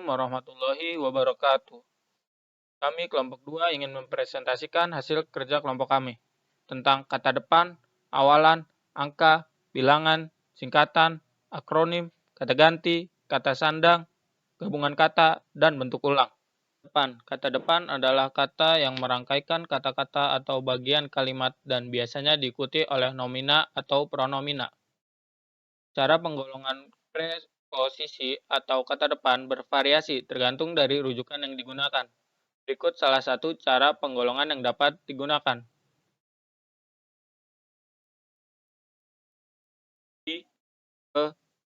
warahmatullahi wabarakatuh. Kami kelompok 2 ingin mempresentasikan hasil kerja kelompok kami tentang kata depan, awalan, angka, bilangan, singkatan, akronim, kata ganti, kata sandang, gabungan kata, dan bentuk ulang. Kata depan adalah kata yang merangkaikan kata-kata atau bagian kalimat dan biasanya diikuti oleh nomina atau pronomina. Cara penggolongan preposisi atau kata depan bervariasi tergantung dari rujukan yang digunakan. Berikut salah satu cara penggolongan yang dapat digunakan.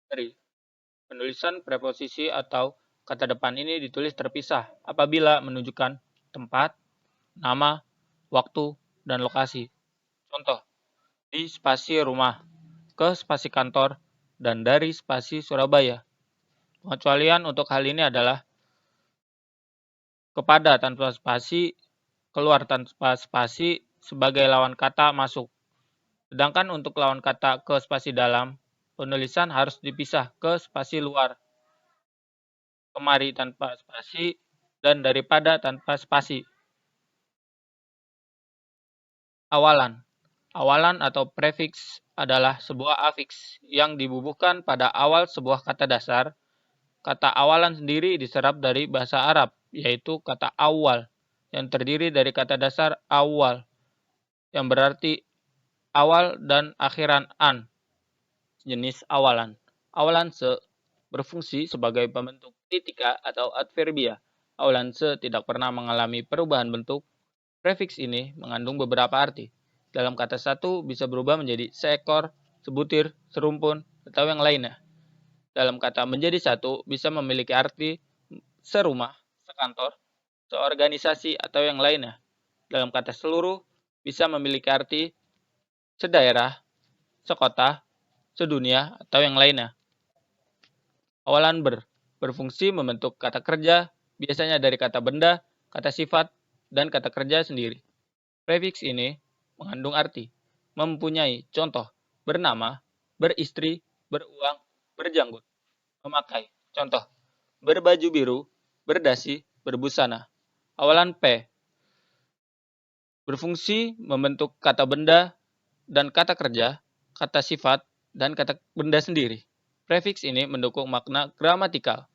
Dari penulisan preposisi atau kata depan ini ditulis terpisah apabila menunjukkan tempat, nama, waktu, dan lokasi. Contoh, di spasi rumah, ke spasi kantor, dan dari spasi Surabaya. Pengecualian untuk hal ini adalah kepada tanpa spasi, keluar tanpa spasi sebagai lawan kata masuk. Sedangkan untuk lawan kata ke spasi dalam, penulisan harus dipisah ke spasi luar. Kemari tanpa spasi dan daripada tanpa spasi. Awalan. Awalan atau prefiks adalah sebuah afiks yang dibubuhkan pada awal sebuah kata dasar. Kata awalan sendiri diserap dari bahasa Arab, yaitu kata awal, yang terdiri dari kata dasar awal, yang berarti awal dan akhiran an, jenis awalan. Awalan se berfungsi sebagai pembentuk titika atau adverbia. Awalan se tidak pernah mengalami perubahan bentuk. Prefiks ini mengandung beberapa arti. Dalam kata satu bisa berubah menjadi seekor, sebutir, serumpun, atau yang lainnya. Dalam kata menjadi satu bisa memiliki arti serumah, sekantor, seorganisasi, atau yang lainnya. Dalam kata seluruh bisa memiliki arti sedaerah, sekota, sedunia, atau yang lainnya. Awalan berfungsi membentuk kata kerja, biasanya dari kata benda, kata sifat, dan kata kerja sendiri. Prefiks ini mengandung arti, mempunyai contoh, bernama, beristri, beruang, berjanggut, memakai, contoh, berbaju biru, berdasi, berbusana. Awalan P berfungsi membentuk kata benda dan kata kerja, kata sifat, dan kata benda sendiri. Prefiks ini mendukung makna gramatikal.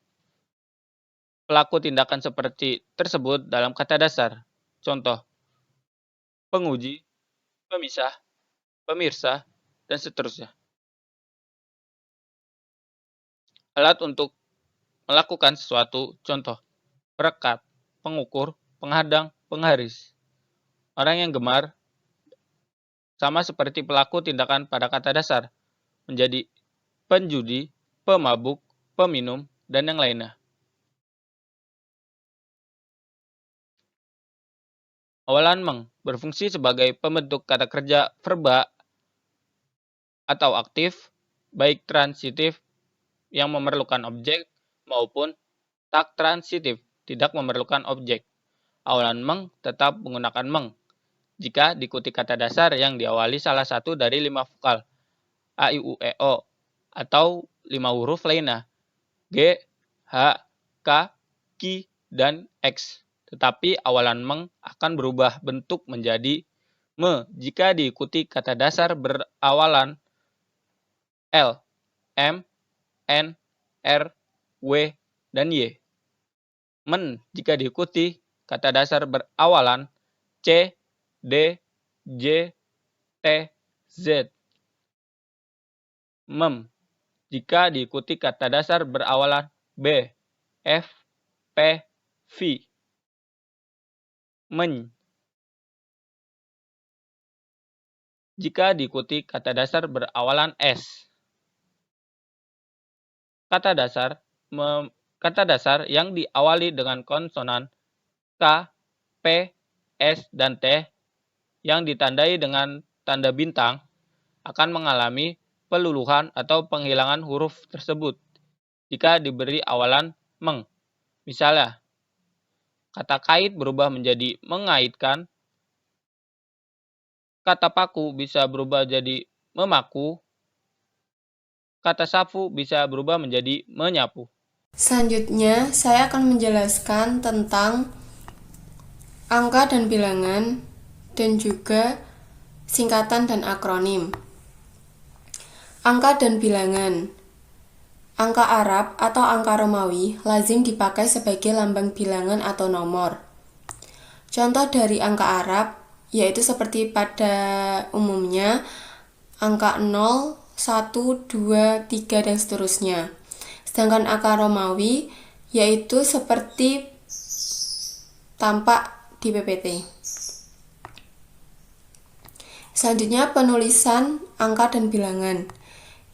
Pelaku tindakan seperti tersebut dalam kata dasar. Contoh, penguji, pemisah, pemirsa, dan seterusnya. Alat untuk melakukan sesuatu, contoh, perekat, pengukur, penghadang, pengharis. Orang yang gemar sama seperti pelaku tindakan pada kata dasar, menjadi penjudi, pemabuk, peminum, dan yang lainnya. Awalan meng berfungsi sebagai pembentuk kata kerja verba atau aktif, baik transitif yang memerlukan objek maupun tak transitif tidak memerlukan objek. Awalan meng tetap menggunakan meng jika diikuti kata dasar yang diawali salah satu dari 5 vokal a, i, u, e, o atau 5 huruf lainnya g, h, k, ki, dan x. Tetapi awalan meng akan berubah bentuk menjadi me jika diikuti kata dasar berawalan l, m, n, r, w, dan y. Men jika diikuti kata dasar berawalan c, d, j, t, z. Mem jika diikuti kata dasar berawalan b, f, p, v. Men jika diikuti kata dasar berawalan s. Kata dasar yang diawali dengan konsonan k, p, s, dan t yang ditandai dengan tanda bintang akan mengalami peluluhan atau penghilangan huruf tersebut jika diberi awalan meng. Misalnya, kata kait berubah menjadi mengaitkan, kata paku bisa berubah jadi memaku, kata sapu bisa berubah menjadi menyapu. Selanjutnya, saya akan menjelaskan tentang angka dan bilangan dan juga singkatan dan akronim. Angka dan bilangan. Angka Arab atau angka Romawi lazim dipakai sebagai lambang bilangan atau nomor. Contoh dari angka Arab yaitu seperti pada umumnya angka 0, 1, 2, 3, dan seterusnya. Sedangkan angka Romawi yaitu seperti tampak di PPT. Selanjutnya penulisan angka dan bilangan.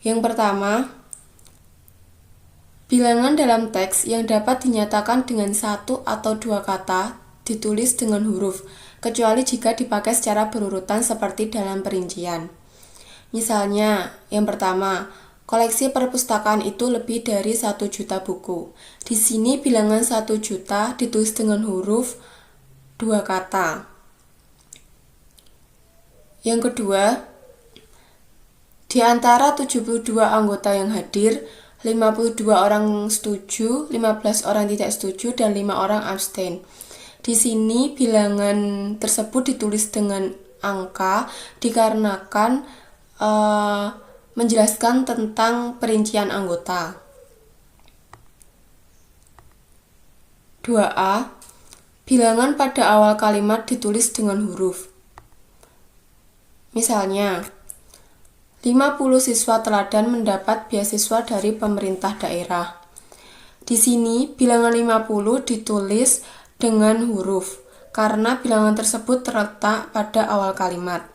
Yang pertama, bilangan dalam teks yang dapat dinyatakan dengan satu atau dua kata ditulis dengan huruf, kecuali jika dipakai secara berurutan seperti dalam perincian. Misalnya, yang pertama, koleksi perpustakaan itu lebih dari 1 juta buku. Di sini bilangan 1 juta ditulis dengan huruf 2 kata. Yang kedua, di antara 72 anggota yang hadir, 52 orang setuju, 15 orang tidak setuju, dan 5 orang abstain. Di sini bilangan tersebut ditulis dengan angka dikarenakan menjelaskan tentang perincian anggota. 2A. Bilangan pada awal kalimat ditulis dengan huruf. Misalnya, 50 siswa teladan mendapat beasiswa dari pemerintah daerah. Di sini, bilangan 50 ditulis dengan huruf, karena bilangan tersebut terletak pada awal kalimat.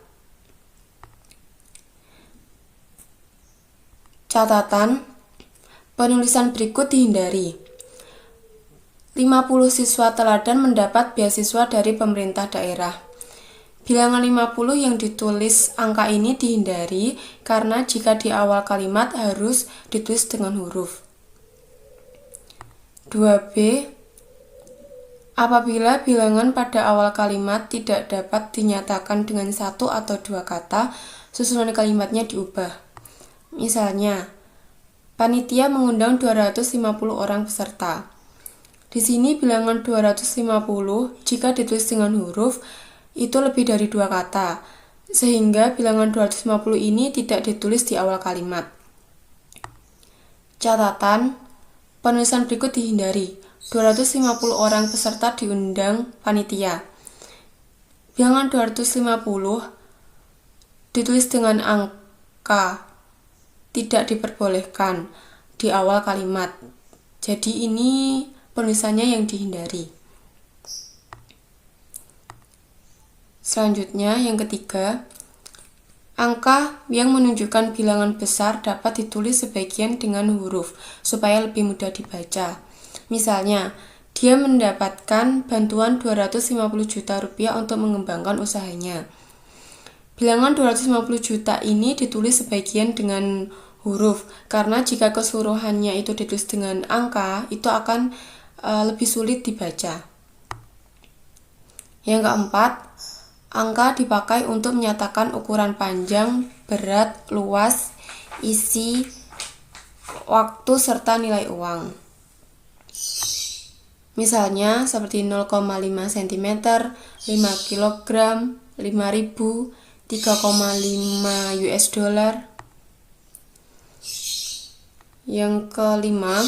Catatan, penulisan berikut dihindari. 50 siswa teladan mendapat beasiswa dari pemerintah daerah. Bilangan 50 yang ditulis angka ini dihindari karena jika di awal kalimat harus ditulis dengan huruf. 2B. Apabila bilangan pada awal kalimat tidak dapat dinyatakan dengan satu atau dua kata, susunan kalimatnya diubah. Misalnya, panitia mengundang 250 orang peserta. Di sini bilangan 250 jika ditulis dengan huruf itu lebih dari dua kata, sehingga bilangan 250 ini tidak ditulis di awal kalimat. Catatan, penulisan berikut dihindari. 250 orang peserta diundang panitia. Bilangan 250 ditulis dengan angka tidak diperbolehkan di awal kalimat. Jadi ini penulisannya yang dihindari. Selanjutnya, yang ketiga, angka yang menunjukkan bilangan besar dapat ditulis sebagian dengan huruf supaya lebih mudah dibaca. Misalnya, dia mendapatkan bantuan 250 juta rupiah untuk mengembangkan usahanya. Bilangan 250 juta ini ditulis sebagian dengan huruf, karena jika keseluruhannya itu ditulis dengan angka, itu akan lebih sulit dibaca. Yang keempat, angka dipakai untuk menyatakan ukuran panjang, berat, luas, isi, waktu, serta nilai uang. Misalnya seperti 0,5 cm, 5 kg, 5.000, 3,5 US dollar. Yang kelima,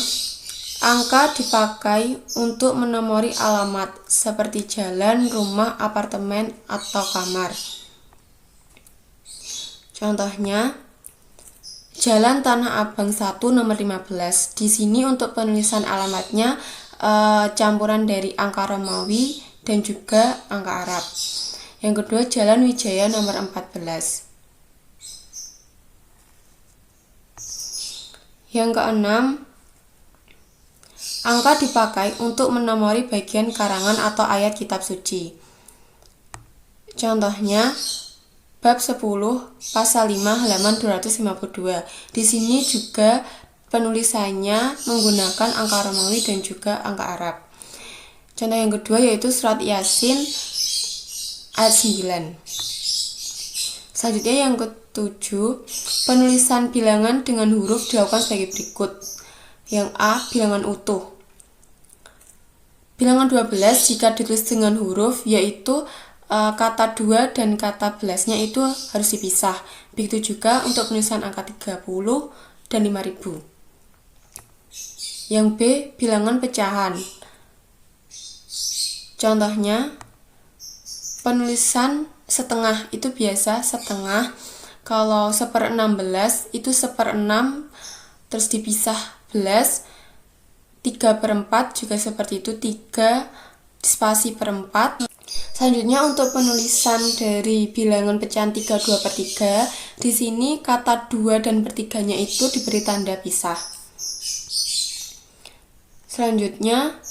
angka dipakai untuk menomori alamat seperti jalan, rumah, apartemen, atau kamar. Contohnya, Jalan Tanah Abang 1 nomor 15. Di sini untuk penulisan alamatnya campuran dari angka Romawi dan juga angka Arab. Yang kedua, Jalan Wijaya nomor 14. Yang keenam, angka dipakai untuk menomori bagian karangan atau ayat kitab suci. Contohnya, bab 10 pasal 5 halaman 252. Di sini juga penulisannya menggunakan angka Romawi dan juga angka Arab. Contoh yang kedua yaitu surat Yasin ayat 9. Selanjutnya yang ketujuh, penulisan bilangan dengan huruf dilakukan sebagai berikut. Yang A, bilangan utuh. Bilangan 12 jika ditulis dengan huruf, yaitu kata 2 dan kata belasnya itu harus dipisah. Begitu juga untuk penulisan angka 30 dan 5000. Yang B, bilangan pecahan. Contohnya, penulisan setengah itu biasa setengah. Kalau 1/16 itu 1/6 terus dipisah belas. 3/4 juga seperti itu, 3 spasi per 4. Selanjutnya untuk penulisan dari bilangan pecahan 3, 2/3, di sini kata 2 dan per-3-nya itu diberi tanda pisah. Selanjutnya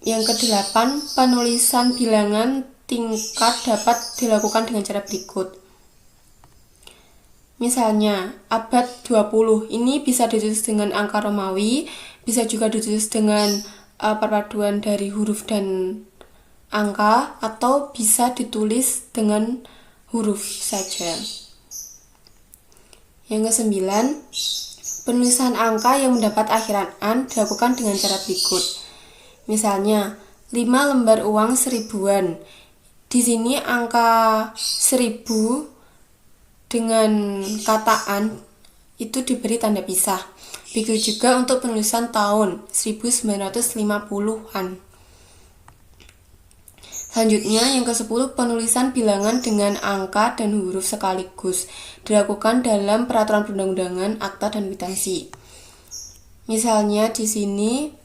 yang ke-8, penulisan bilangan tingkat dapat dilakukan dengan cara berikut. Misalnya, abad 20 ini bisa ditulis dengan angka Romawi, bisa juga ditulis dengan perpaduan dari huruf dan angka, atau bisa ditulis dengan huruf saja. Yang ke-9, penulisan angka yang mendapat akhiran an dilakukan dengan cara berikut. Misalnya, 5 lembar uang 1000-an. Di sini angka 1000 dengan kata an itu diberi tanda pisah. Begitu juga untuk penulisan tahun 1950-an. Selanjutnya yang ke-10, penulisan bilangan dengan angka dan huruf sekaligus dilakukan dalam peraturan perundang-undangan, akta dan kwitansi. Misalnya di sini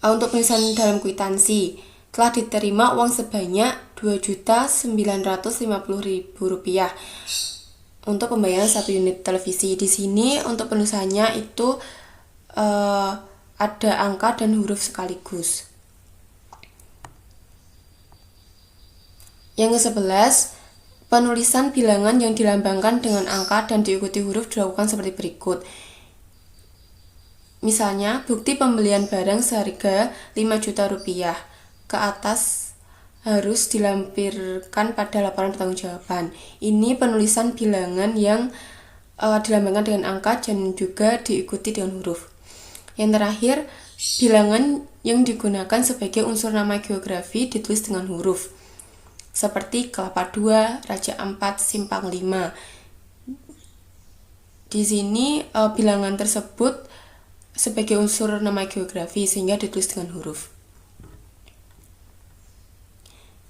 untuk penulisan dalam kwitansi, telah diterima uang sebanyak Rp2.950.000 untuk pembayaran 1 unit televisi. Di sini untuk penulisannya itu ada angka dan huruf sekaligus. Yang ke-11, penulisan bilangan yang dilambangkan dengan angka dan diikuti huruf dilakukan seperti berikut. Misalnya, bukti pembelian barang seharga Rp5 juta. Ke atas harus dilampirkan pada laporan pertanggungjawaban. Ini penulisan bilangan yang dilambangkan dengan angka dan juga diikuti dengan huruf. Yang terakhir, bilangan yang digunakan sebagai unsur nama geografi ditulis dengan huruf. Seperti Kelapa 2, Raja 4, Simpang 5. Di sini bilangan tersebut sebagai unsur nama geografi sehingga ditulis dengan huruf.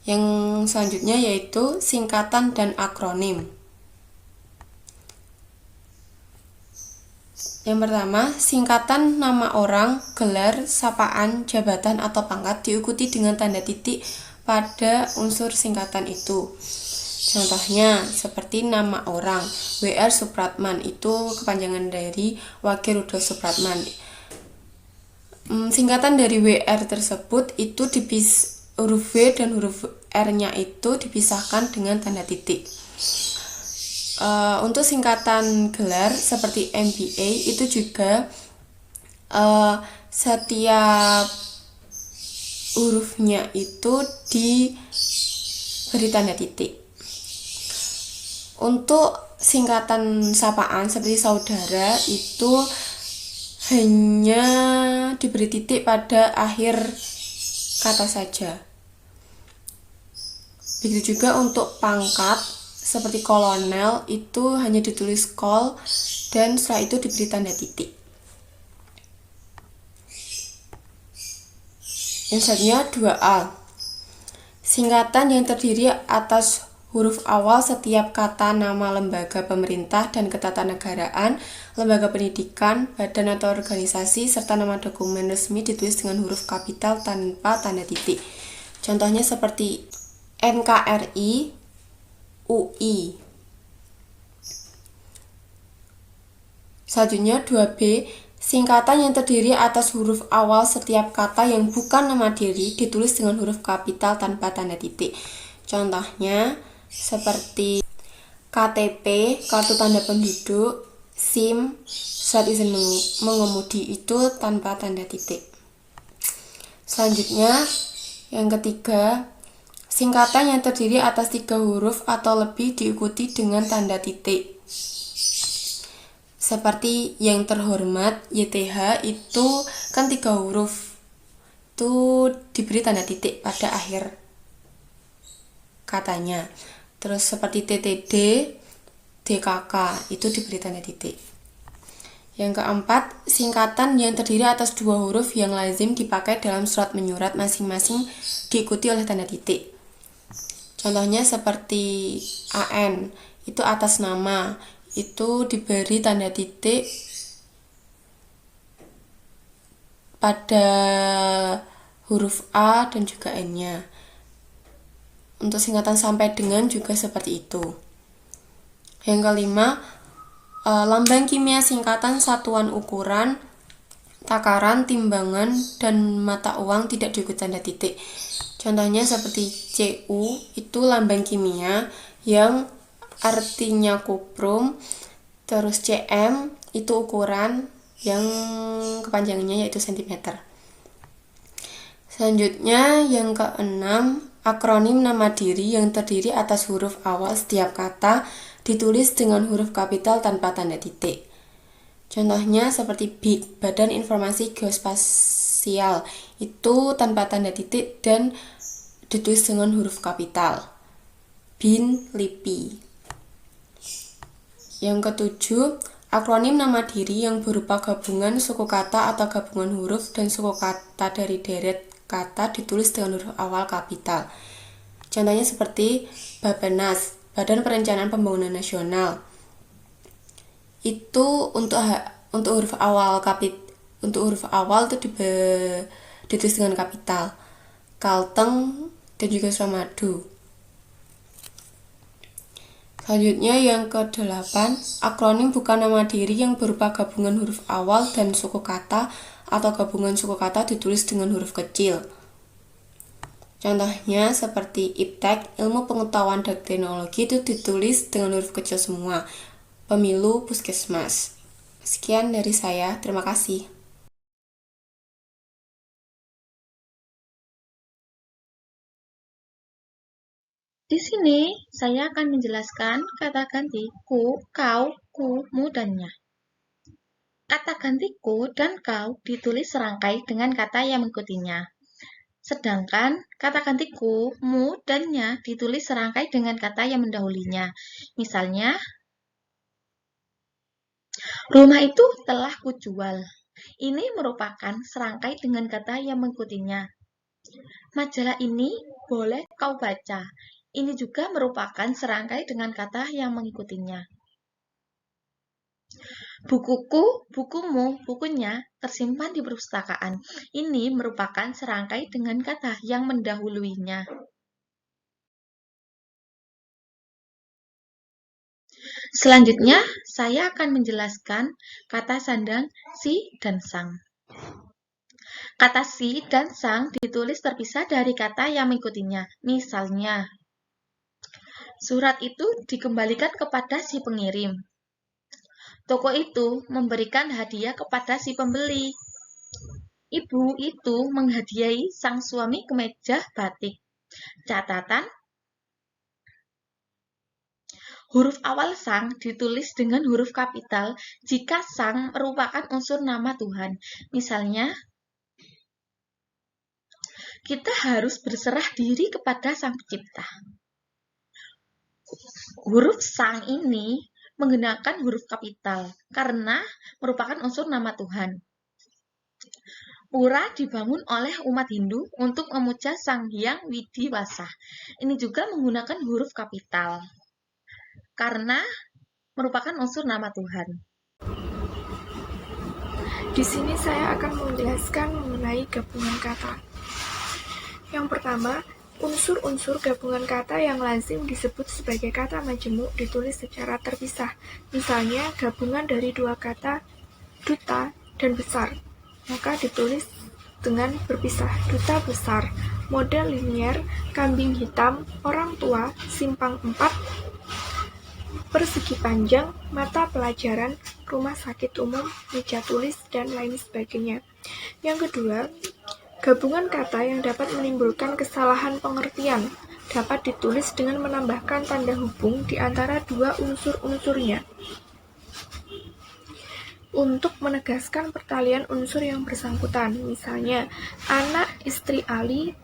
Yang selanjutnya yaitu singkatan dan akronim. Yang pertama, singkatan nama orang, gelar, sapaan, jabatan, atau pangkat diikuti dengan tanda titik pada unsur singkatan itu. Contohnya, seperti nama orang, W.R. Supratman, itu kepanjangan dari Wakil Rudolf Supratman. Singkatan dari W.R. tersebut itu huruf W dan huruf R-nya itu dipisahkan dengan tanda titik. Untuk singkatan gelar seperti MBA itu juga setiap hurufnya itu diberi tanda titik. Untuk singkatan sapaan seperti saudara itu hanya diberi titik pada akhir kata saja. Begitu juga untuk pangkat seperti kolonel itu hanya ditulis kol dan setelah itu diberi tanda titik. Yang selanjutnya 2A. Singkatan yang terdiri atas huruf awal setiap kata nama lembaga pemerintah dan ketatanegaraan, lembaga pendidikan, badan atau organisasi, serta nama dokumen resmi ditulis dengan huruf kapital tanpa tanda titik. Contohnya seperti NKRI, UI. Selanjutnya 2B, singkatan yang terdiri atas huruf awal setiap kata yang bukan nama diri ditulis dengan huruf kapital tanpa tanda titik. Contohnya seperti KTP, kartu tanda penduduk, SIM, surat izin mengemudi itu tanpa tanda titik. Selanjutnya yang ketiga, singkatan yang terdiri atas 3 huruf atau lebih diikuti dengan tanda titik. Seperti yang terhormat, YTH itu kan 3 huruf. Itu diberi tanda titik pada akhir katanya. Terus seperti TTD, DKK itu diberi tanda titik. Yang keempat, singkatan yang terdiri atas 2 huruf yang lazim dipakai dalam surat menyurat masing-masing diikuti oleh tanda titik. Contohnya seperti AN, itu atas nama, itu diberi tanda titik pada huruf A dan juga N-nya. Untuk singkatan sampai dengan juga seperti itu. Yang kelima, lambang kimia singkatan satuan ukuran, takaran, timbangan, dan mata uang tidak diikuti tanda titik. Contohnya seperti Cu itu lambang kimia yang artinya kuprum, terus Cm itu ukuran yang kepanjangannya yaitu cm. Selanjutnya yang keenam, akronim nama diri yang terdiri atas huruf awal setiap kata ditulis dengan huruf kapital tanpa tanda titik. Contohnya seperti BIG, Badan Informasi Geospasial, itu tanpa tanda titik dan ditulis dengan huruf kapital. BIN, LIPI. Yang ketujuh, akronim nama diri yang berupa gabungan suku kata atau gabungan huruf dan suku kata dari deret kata ditulis dengan huruf awal kapital. Contohnya seperti Bapenas, Badan Perencanaan Pembangunan Nasional. Itu untuk huruf awal itu ditulis dengan kapital. Kalteng dan juga Suramadu. Selanjutnya yang ke-8, akronim bukan nama diri yang berupa gabungan huruf awal dan suku kata atau gabungan suku kata ditulis dengan huruf kecil. Contohnya seperti IPTEK, Ilmu Pengetahuan dan Teknologi, itu ditulis dengan huruf kecil semua. Pemilu, Puskesmas. Sekian dari saya, terima kasih. Di sini saya akan menjelaskan kata ganti ku, kau, ku, mu, dan nya. Kata ganti ku dan kau ditulis serangkai dengan kata yang mengikutinya. Sedangkan kata ganti ku, mu, dan nya ditulis serangkai dengan kata yang mendahulunya. Misalnya, rumah itu telah kujual. Ini merupakan serangkai dengan kata yang mengikutinya. Majalah ini boleh kau baca. Ini juga merupakan serangkai dengan kata yang mengikutinya. Bukuku, bukumu, bukunya tersimpan di perpustakaan. Ini merupakan serangkai dengan kata yang mendahuluinya. Selanjutnya, saya akan menjelaskan kata sandang si dan sang. Kata si dan sang ditulis terpisah dari kata yang mengikutinya. Misalnya, surat itu dikembalikan kepada si pengirim. Toko itu memberikan hadiah kepada si pembeli. Ibu itu menghadiahi sang suami kemeja batik. Catatan, huruf awal sang ditulis dengan huruf kapital jika sang merupakan unsur nama Tuhan. Misalnya, kita harus berserah diri kepada Sang Pencipta. Huruf sang ini menggunakan huruf kapital karena merupakan unsur nama Tuhan. Pura dibangun oleh umat Hindu untuk memuja Sang Hyang Widiwasa. Ini juga menggunakan huruf kapital karena merupakan unsur nama Tuhan. Di sini saya akan menjelaskan mengenai gabungan kata. Yang pertama, unsur-unsur gabungan kata yang lazim disebut sebagai kata majemuk ditulis secara terpisah. Misalnya, gabungan dari 2 kata duta dan besar, maka ditulis dengan berpisah. Duta besar, model linier, kambing hitam, orang tua, simpang 4, persegi panjang, mata pelajaran, rumah sakit umum, meja tulis, dan lain sebagainya. Yang kedua, gabungan kata yang dapat menimbulkan kesalahan pengertian dapat ditulis dengan menambahkan tanda hubung di antara 2 unsur-unsurnya. untuk menegaskan pertalian unsur yang bersangkutan. Misalnya, anak istri Ali,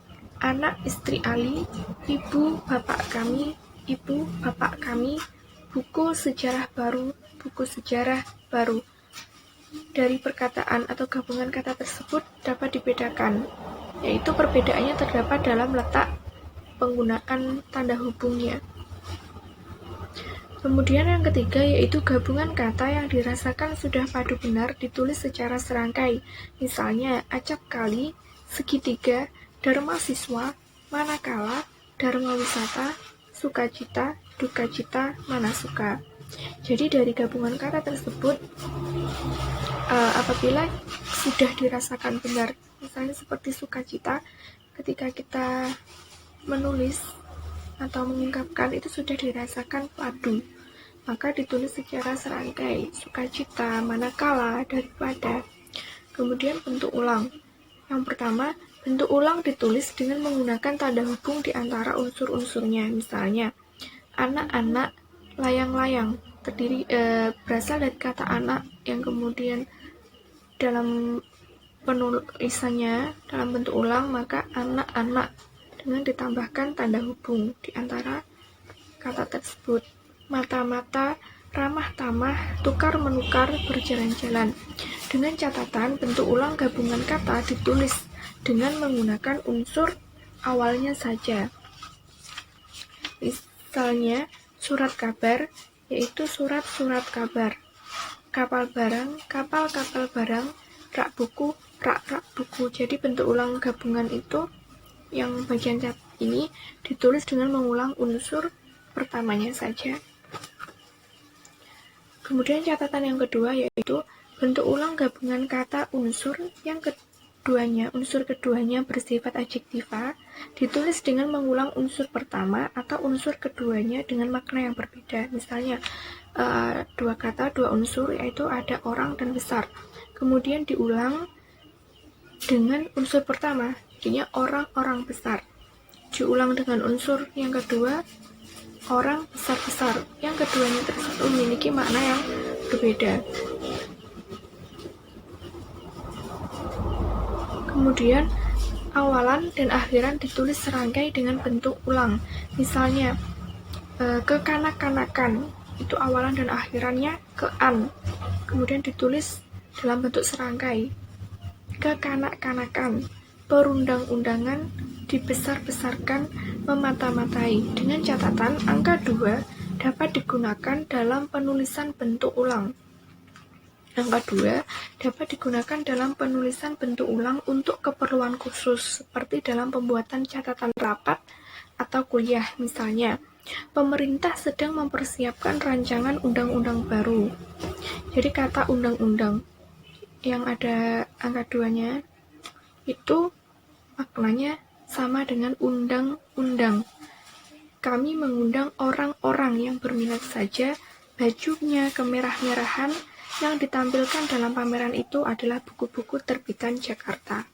ibu bapak kami, buku sejarah baru. Dari perkataan atau gabungan kata tersebut dapat dibedakan, yaitu perbedaannya terdapat dalam letak penggunaan tanda hubungnya. Kemudian yang ketiga yaitu gabungan kata yang dirasakan sudah padu benar ditulis secara serangkai. Misalnya, acap kali, segitiga, dharma siswa, manakala, dharma wisata, sukacita, dukacita, manasuka. Jadi dari gabungan kata tersebut, apabila sudah dirasakan benar, misalnya seperti sukacita, ketika kita menulis atau mengungkapkan itu sudah dirasakan padu, maka ditulis secara serangkai, sukacita, manakala, daripada. Kemudian bentuk ulang. Yang pertama, bentuk ulang ditulis dengan menggunakan tanda hubung di antara unsur-unsurnya. Misalnya, anak-anak, layang-layang, berasal dari kata anak yang kemudian dalam penulisannya dalam bentuk ulang, maka anak-anak dengan ditambahkan tanda hubung di antara kata tersebut. Mata-mata, ramah-tamah, tukar-menukar, berjalan-jalan. Dengan catatan, bentuk ulang gabungan kata ditulis dengan menggunakan unsur awalnya saja. Misalnya, surat kabar, yaitu surat-surat kabar. Kapal barang, kapal-kapal barang, rak buku, rak-rak buku. Jadi bentuk ulang gabungan itu yang bagian cat ini ditulis dengan mengulang unsur pertamanya saja. Kemudian catatan yang kedua yaitu bentuk ulang gabungan kata unsur yang unsur keduanya bersifat adjektiva ditulis dengan mengulang unsur pertama atau unsur keduanya dengan makna yang berbeda. Misalnya dua kata, dua unsur, yaitu ada orang dan besar. Kemudian diulang dengan unsur pertama, jadinya orang-orang besar. Diulang dengan unsur yang kedua, orang besar-besar. Yang keduanya tersebut memiliki makna yang berbeda. Kemudian awalan dan akhiran ditulis serangkai dengan bentuk ulang. Misalnya kekanak-kanakan, itu awalan dan akhirannya ke-an. Kemudian ditulis dalam bentuk serangkai. Kekanak-kanakan, perundang-undangan, dibesar-besarkan, memata-matai. Dengan catatan, angka 2 dapat digunakan dalam penulisan bentuk ulang. Angka 2 dapat digunakan dalam penulisan bentuk ulang untuk keperluan khusus, seperti dalam pembuatan catatan rapat atau kuliah. Misalnya, pemerintah sedang mempersiapkan rancangan undang-undang baru. Jadi kata undang-undang yang ada angka 2-nya itu maknanya sama dengan undang-undang. Kami mengundang orang-orang yang berminat saja. Bajunya kemerah-merahan. Yang ditampilkan dalam pameran itu adalah buku-buku terbitan Jakarta.